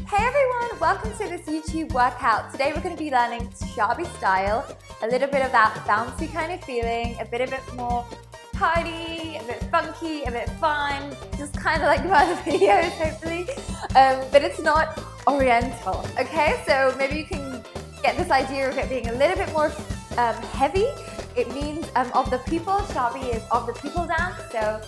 Hey everyone, welcome to this YouTube workout. Today we're going to be learning Shaabi style, a little bit of that bouncy kind of feeling, a bit more party, a bit funky, a bit fun, just kind of like my other videos hopefully, but it's not oriental, okay? So maybe you can get this idea of it being a little bit more heavy. It means of the people. Shabi is of the people dance, so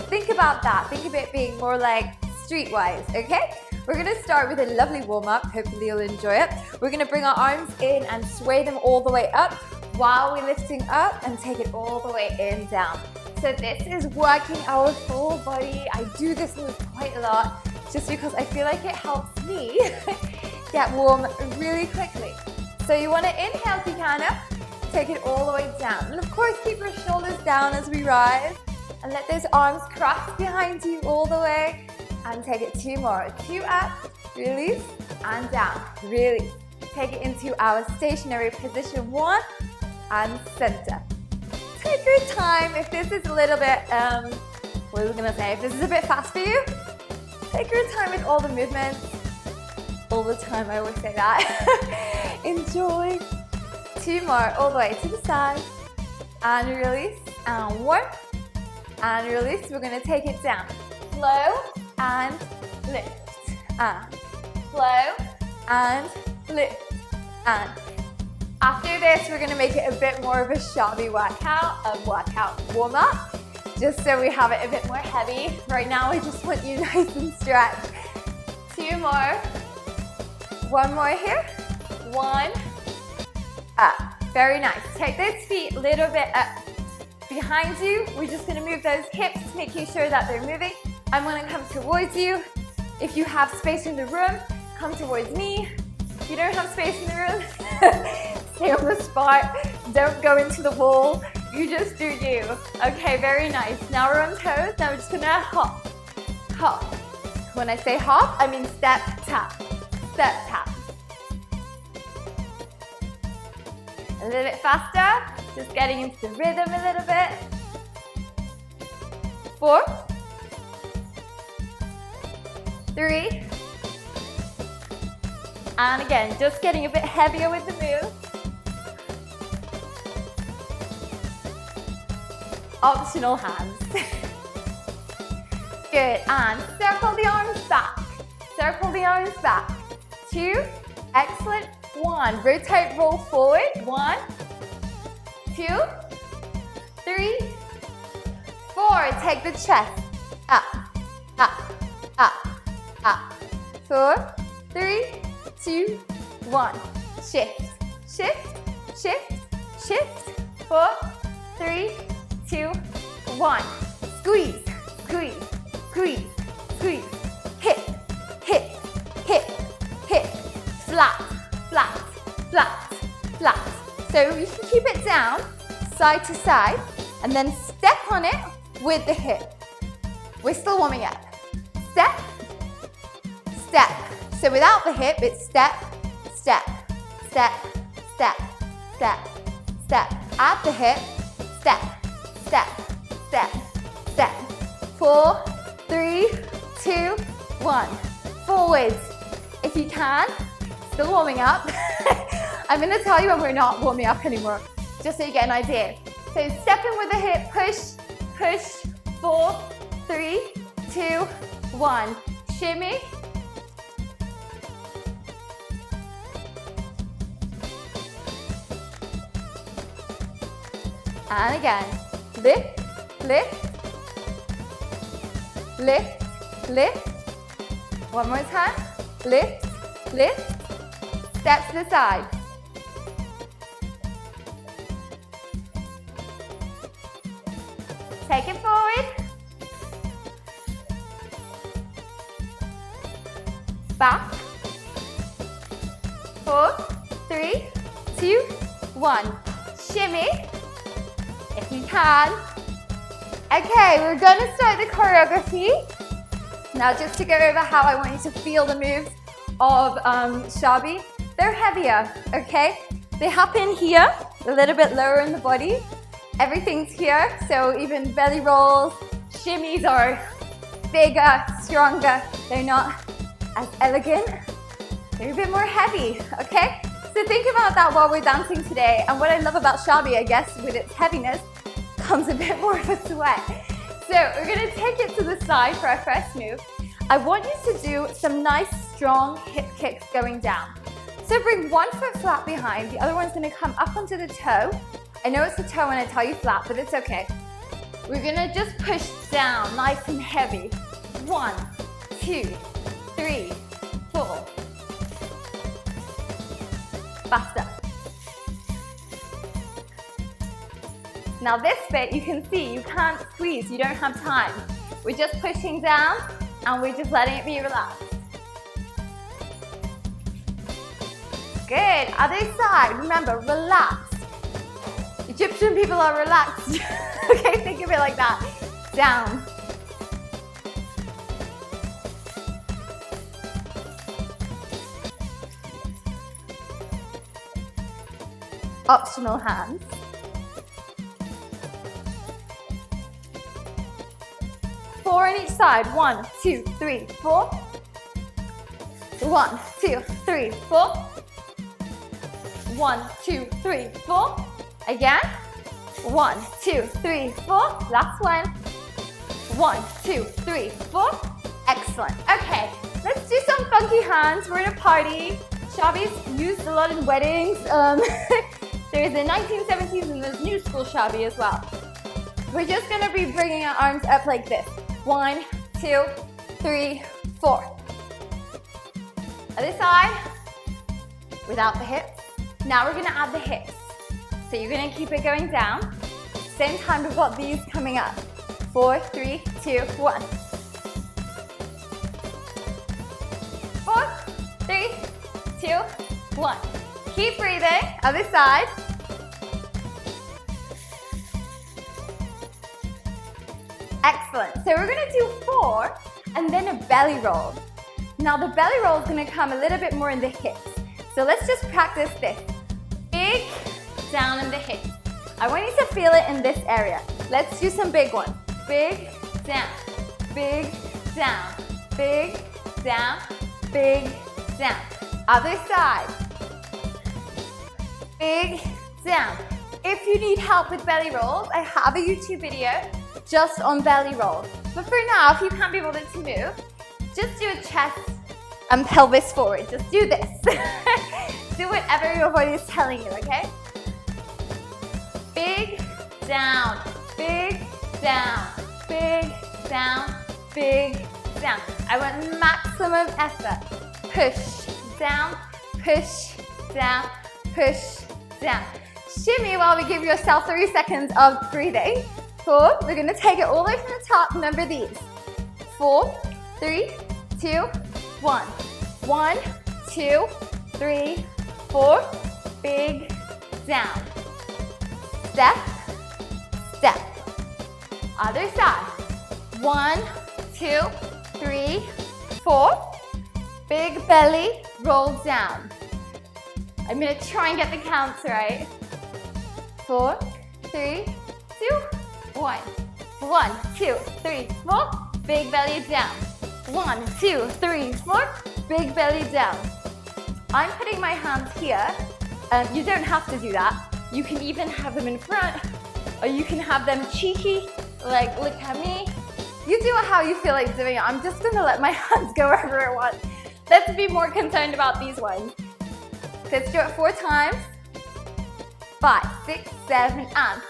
think about that. Think of it being more like streetwise, okay? We're gonna start with a lovely warm-up. Hopefully you'll enjoy it. We're gonna bring our arms in and sway them all the way up while we're lifting up and take it all the way in down. So this is working our full body. I do this move quite a lot just because I feel like it helps me get warm really quickly. So you wanna inhale if you can up, take it all the way down. And of course keep your shoulders down as we rise and let those arms cross behind you all the way. And take it 2 more. 2 up, release, and down, release. Take it into our stationary position 1, and center. Take your time. If this is a little bit, what was I gonna say? If this is a bit fast for you, take your time with all the movements. All the time, I always say that. Enjoy. 2 more, all the way to the side. And release, and 1. And release, we're gonna take it down. Flow. And lift, and flow, and lift, and after this we're going to make it a bit more of a Shabi workout warm-up, just so we have it a bit more heavy. Right now I just want you nice and stretched. 2 more, 1 more here, 1, up, very nice. Take those feet a little bit up behind you. We're just going to move those hips, making sure that they're moving. I'm going to come towards you. If you have space in the room, come towards me. If you don't have space in the room, stay on the spot. Don't go into the wall. You just do you. Okay, very nice. Now we're on toes. Now we're just going to hop, hop. When I say hop, I mean step, tap, step, tap. A little bit faster. Just getting into the rhythm a little bit. 4, 3, and again, just getting a bit heavier with the move. Optional hands. Good, and circle the arms back. Circle the arms back. 2, excellent. 1, rotate, roll forward. 1, 2, 3, 4. Take the chest up, up, up. Up. 4, 3, 2, 1. Shift, shift, shift, shift. 4, 3, 2, 1. Squeeze, squeeze, squeeze, squeeze. Hip, hip, hip, hip. Flat, flat, flat, flat. So you can keep it down, side to side, and then step on it with the hip. We're still warming up. Step, step. So without the hip, it's step, step, step, step, step, step. Add the hip, step, step, step, step. 4, 3, 2, 1. Forwards. If you can, still warming up. I'm going to tell you when we're not warming up anymore, just so you get an idea. So step in with the hip, push, push. 4, 3, 2, 1. Shimmy. And again, lift, lift, lift, lift. 1 more time, lift, lift, step to the side. Take it forward. Back. 4, 3, 2, 1. Shimmy. If you can. Okay, we're going to start the choreography. Now just to go over how I want you to feel the moves of Shabi. They're heavier, okay? They happen here, a little bit lower in the body. Everything's here, so even belly rolls, shimmies are bigger, stronger. They're not as elegant Maybe a bit more heavy, okay? So think about that while we're dancing today. And what I love about Shabi, I guess, with its heaviness, comes a bit more of a sweat. So we're gonna take it to the side for our first move. I want you to do some nice, strong hip kicks going down. So bring one foot flat behind, the other one's gonna come up onto the toe. I know it's the toe when I tell you flat, but it's okay. We're gonna just push down, nice and heavy. 1, 2, 3, 4. Faster. Now this bit, you can see, you can't squeeze, you don't have time. We're just pushing down and we're just letting it be relaxed. Good, other side, remember, relax. Egyptian people are relaxed. Okay, think of it like that. Down. Optional hands. Four on each side. 1, 2, 3, 4. 1, 2, 3, 4. 1, 2, 3, 4. Again. 1, 2, 3, 4. Last one. 1, 2, 3, 4. Excellent. Okay, let's do some funky hands. We're in a party. Shabi's used a lot in weddings. There's the 1970s and there's new school Shabi as well. We're just gonna be bringing our arms up like this. 1, 2, 3, 4. Other side, without the hips. Now we're gonna add the hips. So you're gonna keep it going down. Same time we've got these coming up. 4, 3, 2, 1. 4, 3, 2, 1. Keep breathing. Other side. Excellent. So we're gonna do 4 and then a belly roll. Now the belly roll is gonna come a little bit more in the hips. So let's just practice this. Big down in the hips. I want you to feel it in this area. Let's do some big ones. Big down, big down, big down, big down. Other side. Big down. If you need help with belly rolls, I have a YouTube video just on belly rolls. But for now, if you can't be bothered to move, just do a chest and pelvis forward. Just do this. Do whatever your body is telling you, okay? Big down, big down, big down, big down. I want maximum effort. Push down, push down, push down. Shimmy while we give yourself 3 seconds of breathing. 4, we're gonna take it all the way from the top. Remember these. 4, 3, 2, 1. 1, 2, 3, 4. Big down. Step, step. Other side. 1, 2, 3, 4. Big belly, roll down. I'm gonna try and get the counts right. 4, 3, 2, 1. 1, 2, 3, 4. Big belly down. 1, 2, 3, 4. Big belly down. I'm putting my hands here. You don't have to do that. You can even have them in front, or you can have them cheeky, like look at me. You do it how you feel like doing it. I'm just gonna let my hands go wherever I want. Let's be more concerned about these ones. Let's do it 4 times. 5, 6, 7, and.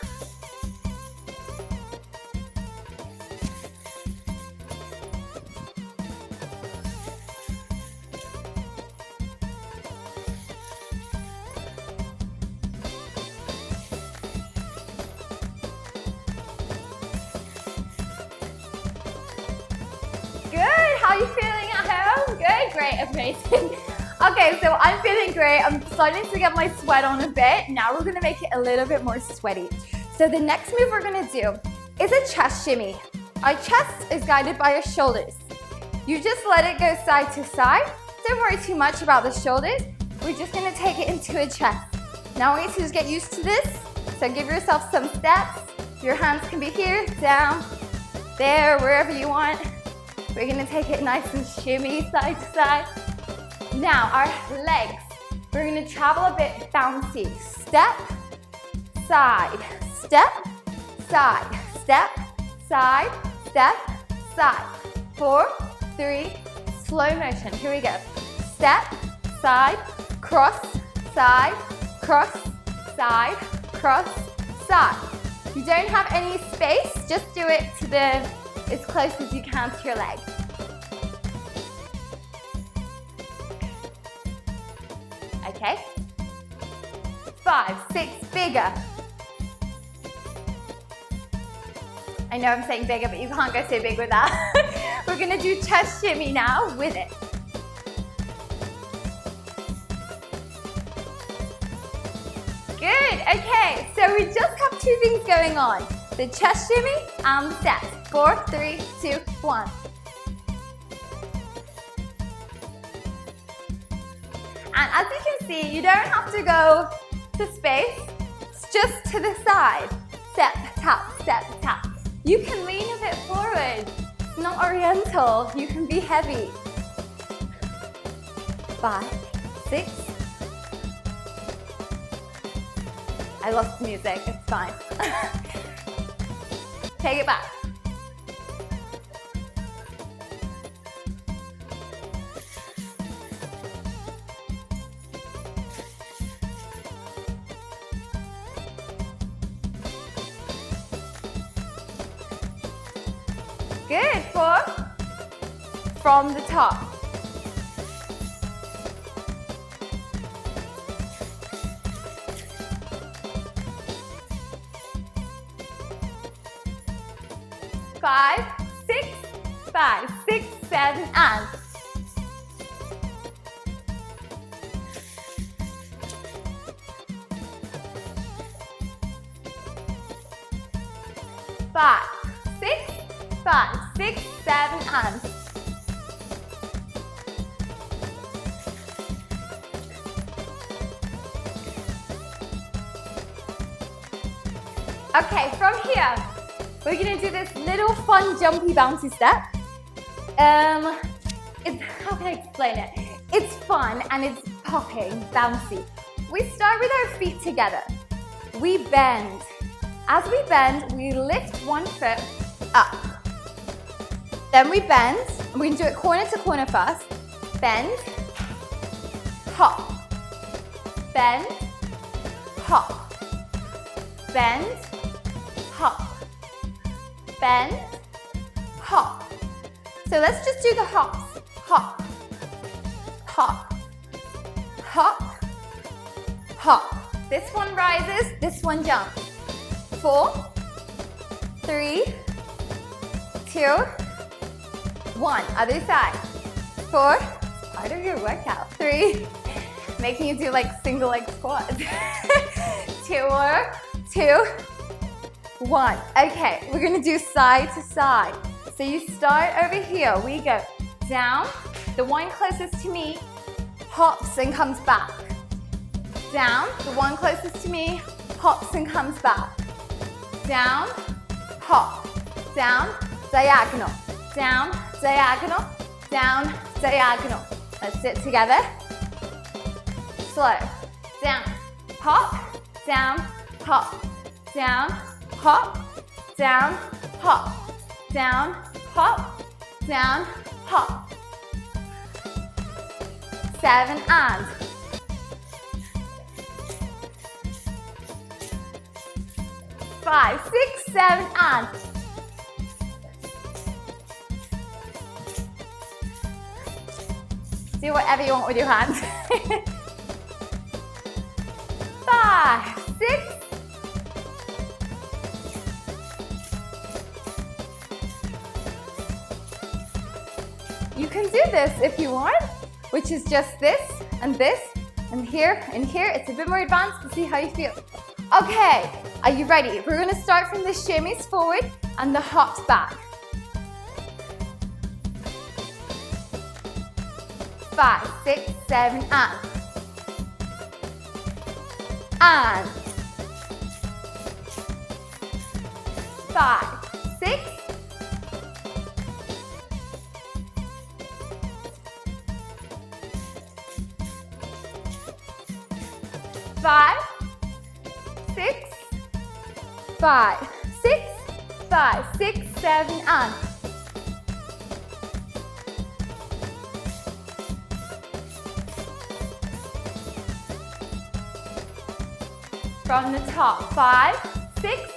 How are you feeling at home? Good, great, amazing. Okay, so I'm feeling great. I'm starting to get my sweat on a bit. Now we're gonna make it a little bit more sweaty. So the next move we're gonna do is a chest shimmy. Our chest is guided by our shoulders. You just let it go side to side. Don't worry too much about the shoulders. We're just gonna take it into a chest. Now I want you to just get used to this. So give yourself some steps. Your hands can be here, down, there, wherever you want. We're gonna take it nice and shimmy side to side. Now our legs, we're gonna travel a bit bouncy. Step, side, step, side, step, side, step, side. 4, 3, slow motion. Here we go. Step, side, cross, side, cross, side, cross, side. If you don't have any space, just do it to the as close as you can to your leg. Okay. 5, 6, bigger. I know I'm saying bigger, but you can't go so big with that. We're gonna do chest shimmy now with it. Good, okay, so we just have 2 things going on. The chest shimmy and the steps. 4, 3, 2, 1. And as you can see, you don't have to go to space, it's just to the side. Step, tap, step, tap. You can lean a bit forward. It's not oriental, you can be heavy. 5, 6. I lost the music, it's fine. Take it back. Good, 4. From the top. Five, 6, 5, 6, 7, and. Five, 6, 5, 6, 7, and. Okay, from here, we're gonna do this little fun jumpy bouncy step. How can I explain it? It's fun and it's popping, bouncy. We start with our feet together. We bend. As we bend, we lift one foot up. Then we bend. We can do it corner to corner first. Bend, hop, bend, hop, bend, hop, bend, hop. So let's just do the hops. Hop, hop, hop, hop. This one rises, this one jumps. 4, 3, 2, 1. Other side. 4, part of your workout. 3, making you do like single leg squats. 2, 2, 1. Okay, we're gonna do side to side. So you start over here. We go down. The one closest to me hops and comes back. Down. The one closest to me hops and comes back. Down, hop, down, diagonal, down, diagonal, down, diagonal. Let's do it together. Slow. Down, hop, down, hop, down, hop, down, hop, down, hop, down, hop. 7 and. 5, 6, 7, and. Do whatever you want with your hands. 5, 6. You can do this if you want, which is just this, and here, and here. It's a bit more advanced to see how you feel. Okay, are you ready? We're gonna start from the shimmies forward and the hops back. 5, 6, 7, and. And. 5, 6. 5, 6, 5, 6, 5, 6, 7, and from the top, 5, 6,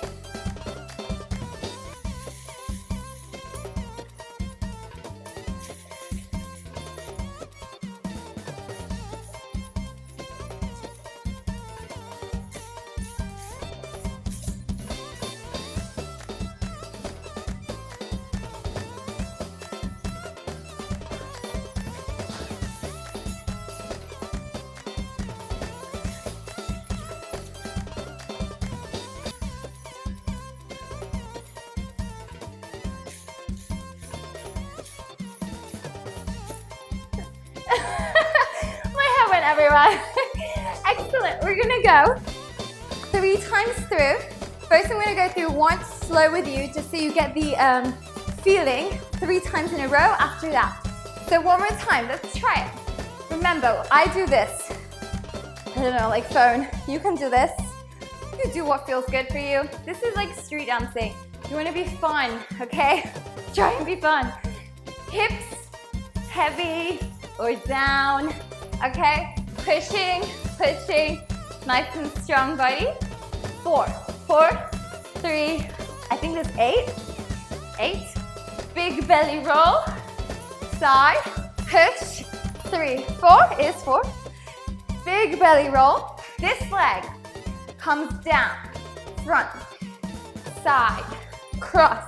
everyone. Excellent. We're gonna go 3 times through. First, I'm gonna go through once slow with you, just so you get the feeling 3 times in a row after that. So one more time, let's try it. Remember, I do this. I don't know, like phone. You can do this. You do what feels good for you. This is like street dancing. You wanna be fun, okay? Try and be fun. Hips, heavy or down. Okay, pushing, pushing, nice and strong body. 4, 4, 3, I think there's 8, 8. Big belly roll, side, push, 3, 4 is 4. Big belly roll. This leg comes down, front, side, cross,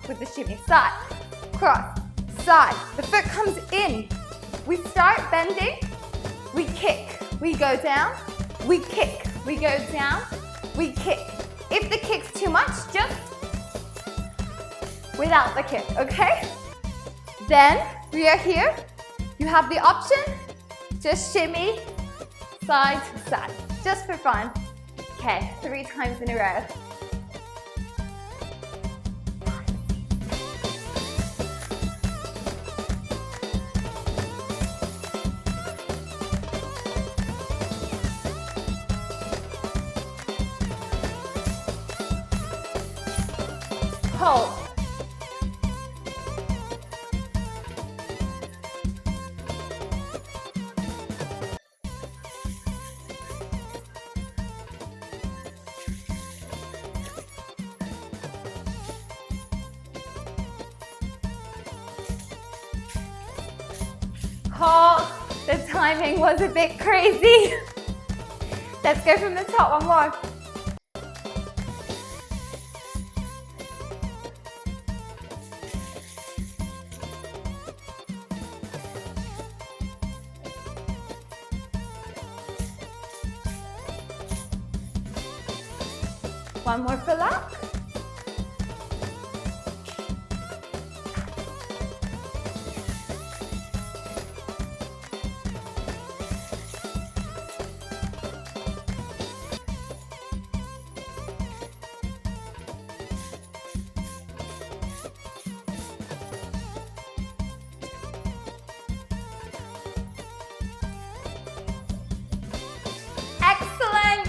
with the shimmy, side, cross, side. The foot comes in. We start bending, we kick, we go down, we kick, we go down, we kick. If the kick's too much, just without the kick, okay? Then we are here. You have the option, just shimmy, side to side, just for fun. Okay, 3 times in a row. Hold. Hold. The timing was a bit crazy. Let's go from the top, one more. One more for luck.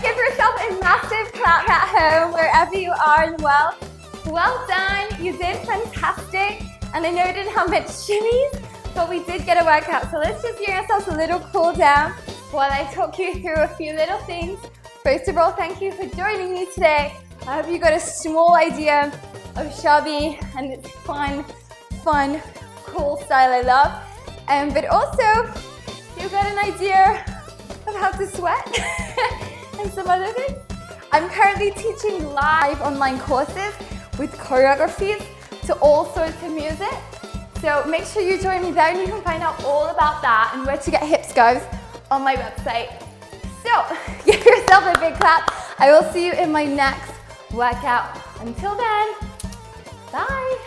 Give yourself a massive clap at home, wherever you are in the world. Well done, you did fantastic. And I know you didn't have much shimmies, but we did get a workout. So let's just give ourselves a little cool down while I talk you through a few little things. First of all, thank you for joining me today. I hope you got a small idea of Shabi and its fun, cool style I love. But also, you got an idea of how to sweat and some other things. I'm currently teaching live online courses with choreographies to all sorts of music. So make sure you join me there and you can find out all about that and where to get hips goes on my website. So give yourself a big clap. I will see you in my next workout. Until then, bye.